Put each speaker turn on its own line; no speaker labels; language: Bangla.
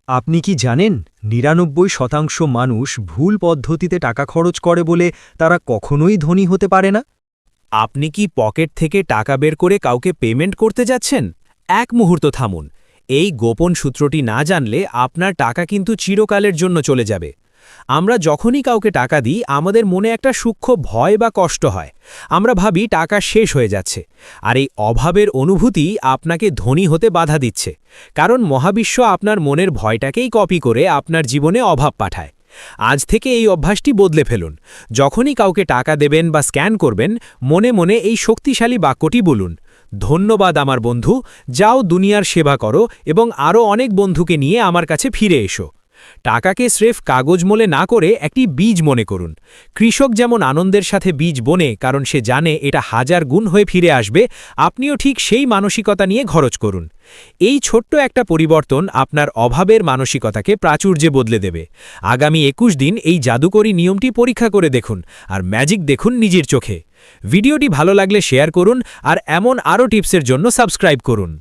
আপনি কি জানেন ৯৯% মানুষ ভুল পদ্ধতিতে টাকা খরচ করে বলে তারা কখনোই ধনী হতে পারে না?
আপনি কি পকেট থেকে টাকা বের করে কাউকে পেমেন্ট করতে যাচ্ছেন? এক মুহূর্ত থামুন। এই গোপন সূত্রটি না জানলে আপনার টাকা কিন্তু চিরকালের জন্য চলে যাবে। আমরা যখনই কাউকে টাকা দিই আমাদের মনে একটা সূক্ষ্ম ভয় বা কষ্ট হয়। আমরা ভাবি টাকা শেষ হয়ে যাচ্ছে। আর এই অভাবের অনুভূতি আপনাকে ধনী হতে বাধা দিচ্ছে। কারণ মহাবিশ্ব আপনার মনের ভয়টাকেই কপি করে আপনার জীবনে অভাব পাঠায়। আজ থেকে এই অভ্যাসটি বদলে ফেলুন। যখনই কাউকে টাকা দেবেন বা স্ক্যান করবেন, মনে মনে এই শক্তিশালী বাক্যটি বলুন, ধন্যবাদ আমার বন্ধু, যাও দুনিয়ার সেবা করো এবং আরও অনেক বন্ধুকে নিয়ে আমার কাছে ফিরে এসো। টাকাকে স্রেফ কাগজ মলে না করে একটি বীজ মনে করুন। কৃষক যেমন আনন্দের সাথে বীজ বোনে কারণ সে জানে এটা হাজার গুণ হয়ে ফিরে আসবে, আপনিও ঠিক সেই মানসিকতা নিয়ে খরচ করুন। এই ছোট্ট একটা পরিবর্তন আপনার অভাবের মানসিকতাকে প্রাচুর্যে বদলে দেবে। আগামী ২১ দিন এই জাদুকরী নিয়মটি পরীক্ষা করে দেখুন আর ম্যাজিক দেখুন নিজের চোখে। ভিডিওটি ভালো লাগলে শেয়ার করুন আর এমন আরও টিপসের জন্য সাবস্ক্রাইব করুন।